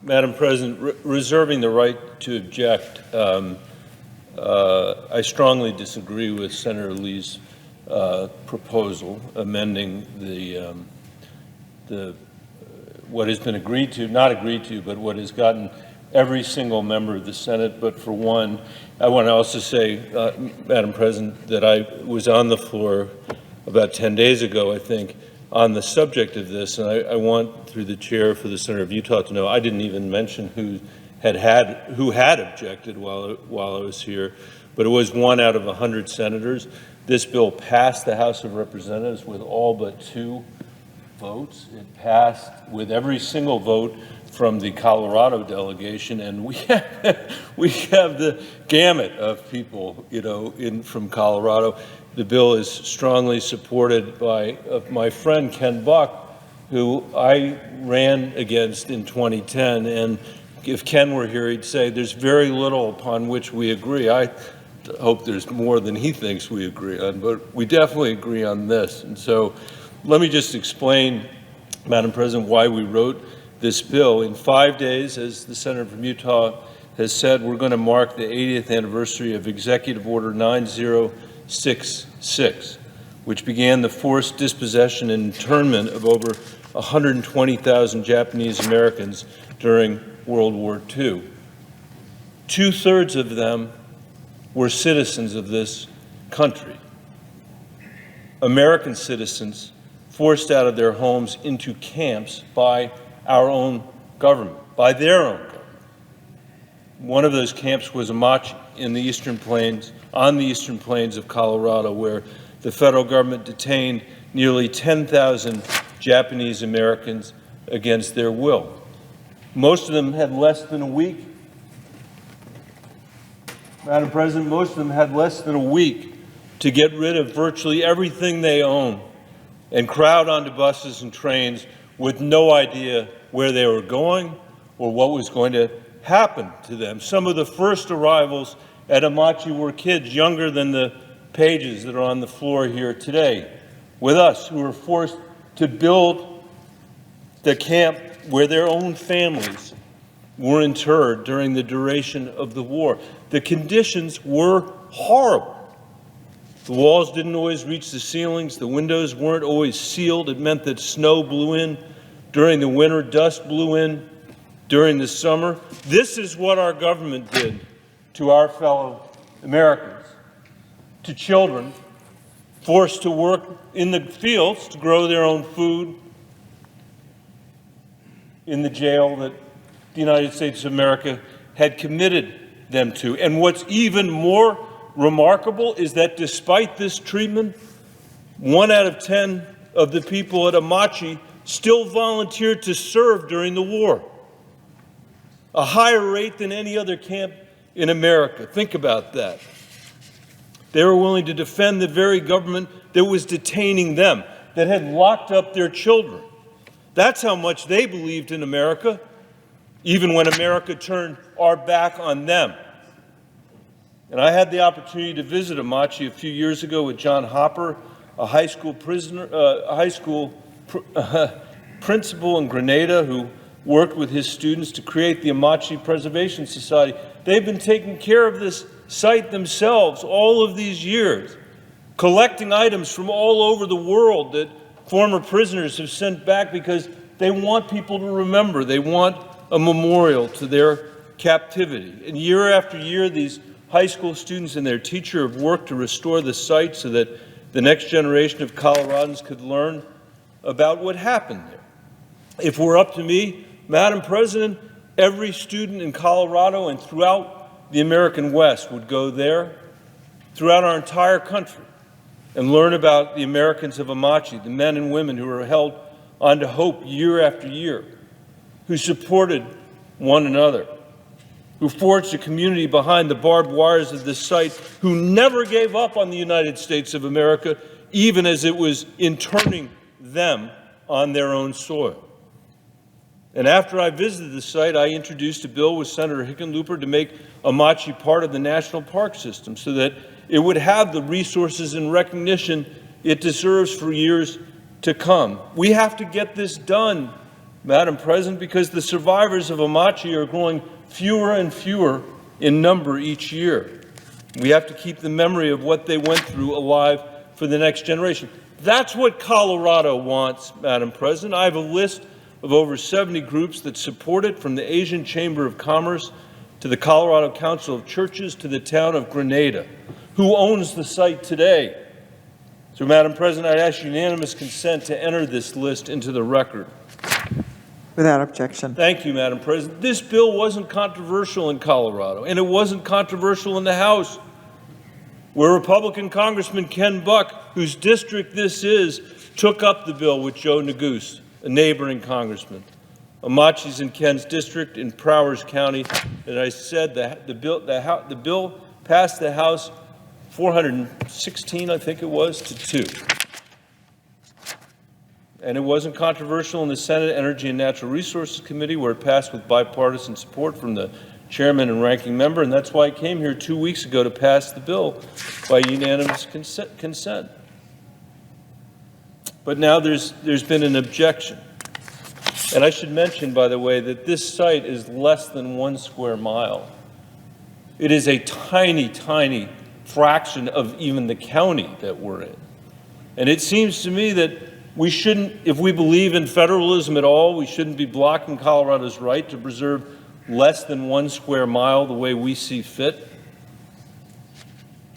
Madam President, reserving the right to object, I strongly disagree with Senator Lee's proposal, amending what has been agreed to, not agreed to, but what has gotten every single member of the Senate. But for one, I want to also say, Madam President, that I was on the floor about 10 days ago, I think, on the subject of this, and I want, through the chair for the Senator of Utah, to know I didn't even mention who had objected while I was here, but it was 1 out of 100 senators. This bill passed the House of Representatives with all but 2 votes. It passed with every single vote from the Colorado delegation, and we have the gamut of people, from Colorado. The bill is strongly supported by my friend Ken Buck, who I ran against in 2010. And if Ken were here, he'd say there's very little upon which we agree. I hope there's more than he thinks we agree on, but we definitely agree on this. And so let me just explain, Madam President, why we wrote this bill. In 5 days, as the Senator from Utah has said, we're going to mark the 80th anniversary of Executive Order 9066, which began the forced dispossession and internment of over 120,000 Japanese Americans during World War II. 2/3 of them were citizens of this country, American citizens forced out of their homes into camps by our own government, by their own government. One of those camps was Amache in the eastern plains, on the eastern plains of Colorado, where the federal government detained nearly 10,000 Japanese Americans against their will. Most of them had less than a week. Madam President, most of them had less than a week to get rid of virtually everything they own and crowd onto buses and trains with no idea where they were going or what was going to happen to them. Some of the first arrivals at Amache were kids younger than the pages that are on the floor here today with us, who were forced to build the camp where their own families were interred during the duration of the war. The conditions were horrible. The walls didn't always reach the ceilings. The windows weren't always sealed. It meant that snow blew in during the winter, dust blew in during the summer. This is what our government did to our fellow Americans, to children forced to work in the fields to grow their own food in the jail that the United States of America had committed them to. And what's even more remarkable is that despite this treatment, 1 out of 10 of the people at Amache still volunteered to serve during the war, a higher rate than any other camp in America. Think about that. They were willing to defend the very government that was detaining them, that had locked up their children. That's how much they believed in America, even when America turned our back on them. And I had the opportunity to visit Amache a few years ago with John Hopper, a high school principal in Grenada who worked with his students to create the Amache Preservation Society. They've been taking care of this site themselves all of these years, collecting items from all over the world that former prisoners have sent back because they want people to remember. They want a memorial to their captivity. And year after year, these high school students and their teacher have worked to restore the site so that the next generation of Coloradans could learn about what happened there. If we're up to me, Madam President, every student in Colorado and throughout the American West would go there, throughout our entire country, and learn about the Americans of Amache, the men and women who were held onto hope year after year, who supported one another, who forged a community behind the barbed wires of this site, who never gave up on the United States of America, even as it was interning them on their own soil. And after I visited the site, I introduced a bill with Senator Hickenlooper to make Amache part of the national park system so that it would have the resources and recognition it deserves for years to come. We have to get this done, Madam President, because the survivors of Amache are growing fewer and fewer in number each year. We have to keep the memory of what they went through alive for the next generation. That's what Colorado wants, Madam President. I have a list of over 70 groups that support it, from the Asian Chamber of Commerce to the Colorado Council of Churches to the town of Grenada, who owns the site today. So, Madam President, I ask unanimous consent to enter this list into the record. Without objection. Thank you, Madam President. This bill wasn't controversial in Colorado, and it wasn't controversial in the House, where Republican Congressman Ken Buck, whose district this is, took up the bill with Joe Neguse, a neighboring congressman. Amache's in Ken's district in Prowers County, and I said the bill passed the House 416, I think it was, to 2. And it wasn't controversial in the Senate Energy and Natural Resources Committee, where it passed with bipartisan support from the chairman and ranking member, and that's why I came here 2 weeks ago to pass the bill by unanimous consent. But now there's been an objection. And I should mention, by the way, that this site is less than 1 square mile. It is a tiny, tiny fraction of even the county that we're in. And it seems to me that we shouldn't, if we believe in federalism at all, we shouldn't be blocking Colorado's right to preserve less than 1 square mile the way we see fit.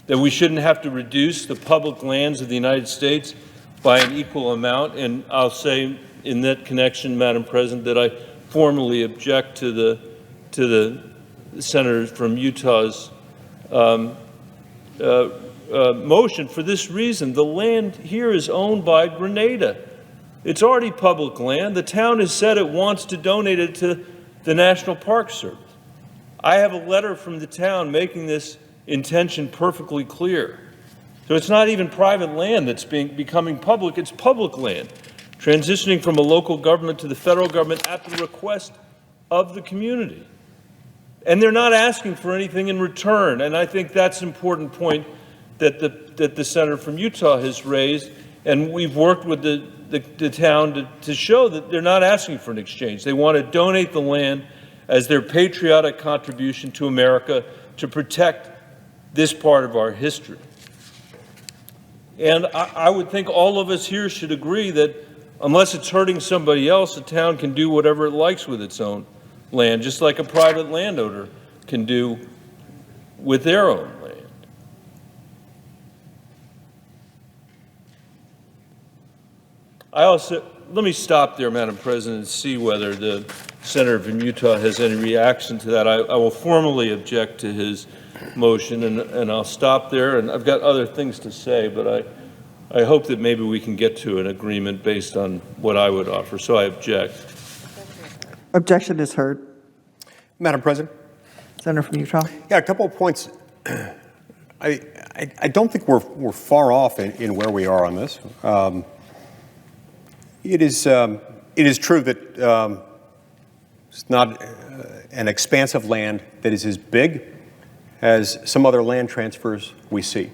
That we shouldn't have to reduce the public lands of the United States by an equal amount. And I'll say in that connection, Madam President, that I formally object to the senator from Utah's motion for this reason. The land here is owned by Grenada. It's already public land. The town has said it wants to donate it to the National Park Service. I have a letter from the town making this intention perfectly clear. So it's not even private land that's becoming public, it's public land, transitioning from a local government to the federal government at the request of the community. And they're not asking for anything in return. And I think that's an important point that the senator from Utah has raised, and we've worked with the town to show that they're not asking for an exchange. They want to donate the land as their patriotic contribution to America to protect this part of our history. And I would think all of us here should agree that unless it's hurting somebody else, the town can do whatever it likes with its own land, just like a private landowner can do with their own land. Let me stop there, Madam President, and see whether the senator from Utah has any reaction to that. I will formally object to his motion, and I'll stop there. And I've got other things to say, but I hope that maybe we can get to an agreement based on what I would offer. So I object. Objection is heard. Madam President? Senator from Utah. Yeah, a couple of points. I don't think we're far off in where we are on this. It is true that it's not an expansive land that is as big as some other land transfers we see,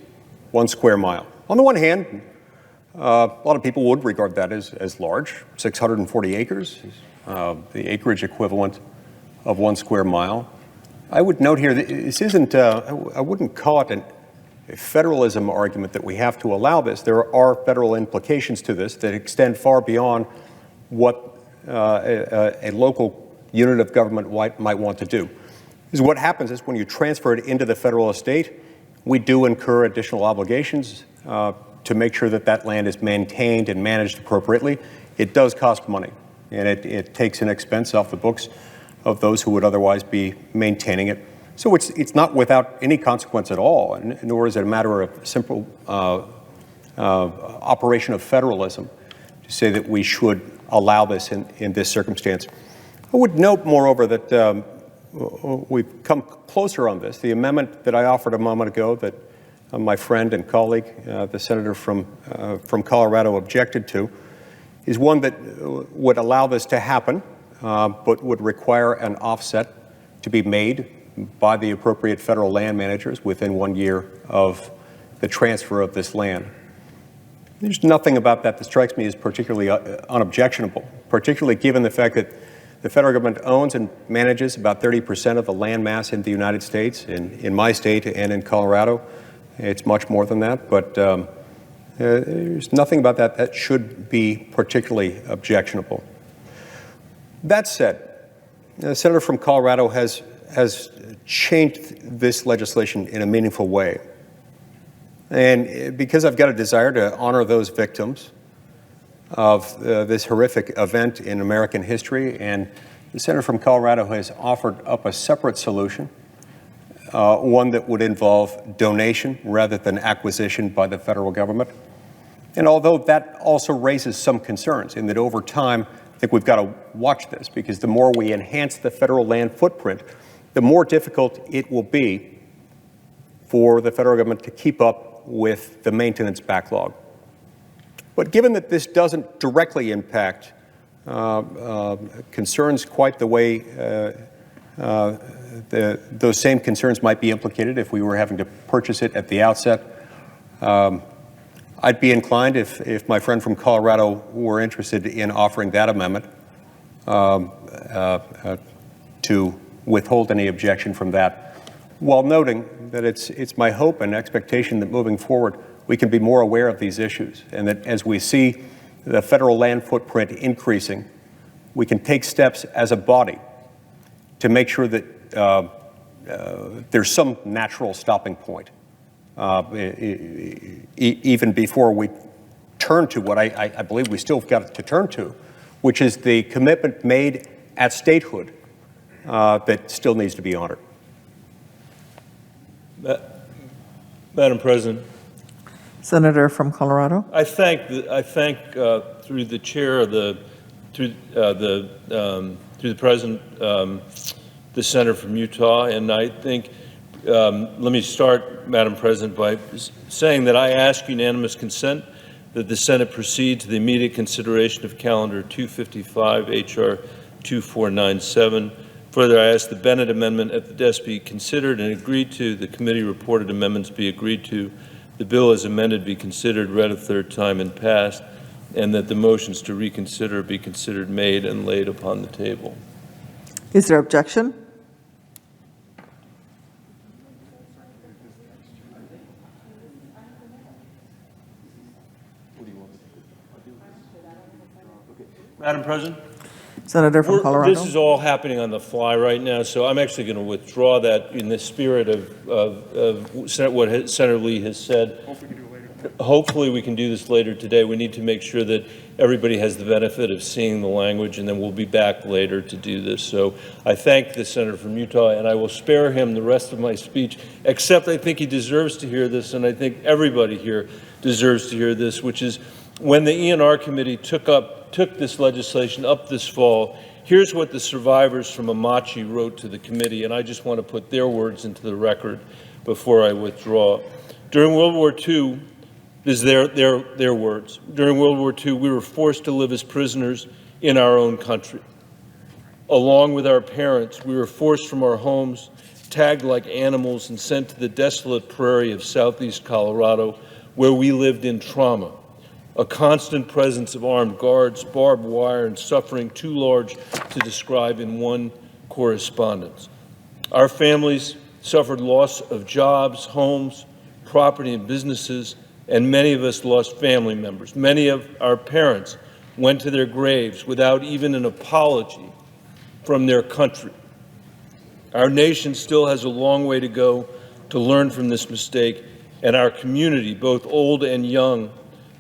1 square mile. On the one hand, a lot of people would regard that as large. 640 acres, the acreage equivalent of 1 square mile. I would note here that this isn't, I wouldn't call it a federalism argument that we have to allow this. There are federal implications to this that extend far beyond what a local unit of government might want to do. Because what happens is when you transfer it into the federal estate, we do incur additional obligations to make sure that that land is maintained and managed appropriately. It does cost money, and it takes an expense off the books of those who would otherwise be maintaining it. So it's not without any consequence at all, nor is it a matter of simple operation of federalism to say that we should allow this in this circumstance. I would note, moreover, that we've come closer on this. The amendment that I offered a moment ago that my friend and colleague, the senator from Colorado, objected to, is one that would allow this to happen, but would require an offset to be made by the appropriate federal land managers within 1 year of the transfer of this land. There's nothing about that that strikes me as particularly unobjectionable, particularly given the fact that the federal government owns and manages about 30% of the land mass in the United States. In my state and in Colorado, it's much more than that, but there's nothing about that that should be particularly objectionable. That said, the senator from Colorado has changed this legislation in a meaningful way. And because I've got a desire to honor those victims of this horrific event in American history, and the senator from Colorado has offered up a separate solution, one that would involve donation rather than acquisition by the federal government. And although that also raises some concerns in that over time, I think we've got to watch this, because the more we enhance the federal land footprint, the more difficult it will be for the federal government to keep up with the maintenance backlog. But given that this doesn't directly impact concerns quite the way those same concerns might be implicated if we were having to purchase it at the outset, I'd be inclined, if my friend from Colorado were interested in offering that amendment, to withhold any objection from that, while noting that it's my hope and expectation that moving forward we can be more aware of these issues, and that as we see the federal land footprint increasing, we can take steps as a body to make sure that there's some natural stopping point, even before we turn to what I believe we still have got to turn to, which is the commitment made at statehood that still needs to be honored. Madam President, Senator from Colorado. I thank through the chair, through the president, the senator from Utah, and I think let me start, Madam President, by saying that I ask unanimous consent that the Senate proceed to the immediate consideration of Calendar 255, H.R. 2497. Further, I ask the Bennet amendment at the desk be considered and agreed to, the committee reported amendments be agreed to, the bill as amended be considered, read a third time, and passed, and that the motions to reconsider be considered made and laid upon the table. Is there objection? Madam President? Senator from Colorado. This is all happening on the fly right now, so I'm actually going to withdraw that in the spirit of what Senator Lee has said. Hopefully we can do this later today. We need to make sure that everybody has the benefit of seeing the language, and then we'll be back later to do this. So I thank the senator from Utah, and I will spare him the rest of my speech, except I think he deserves to hear this, and I think everybody here deserves to hear this, which is when the E&R committee took this legislation up this fall, here's what the survivors from Amache wrote to the committee, and I just want to put their words into the record before I withdraw. During World War II, this is their words. During World War II, we were forced to live as prisoners in our own country. Along with our parents, we were forced from our homes, tagged like animals, and sent to the desolate prairie of southeast Colorado, where we lived in trauma. A constant presence of armed guards, barbed wire, and suffering too large to describe in one correspondence. Our families suffered loss of jobs, homes, property, and businesses, and many of us lost family members. Many of our parents went to their graves without even an apology from their country. Our nation still has a long way to go to learn from this mistake, and our community, both old and young,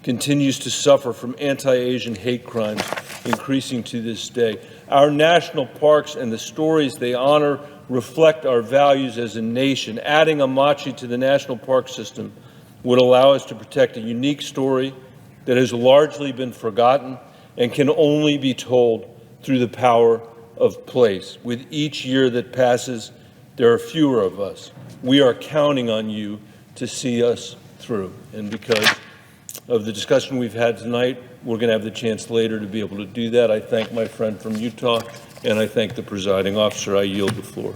continues to suffer from anti-Asian hate crimes increasing to this day. Our national parks and the stories they honor reflect our values as a nation. Adding Amache to the national park system would allow us to protect a unique story that has largely been forgotten and can only be told through the power of place. With each year that passes, there are fewer of us. We are counting on you to see us through. And because of the discussion we've had tonight, we're going to have the chance later to be able to do that. I thank my friend from Utah, and I thank the presiding officer. I yield the floor.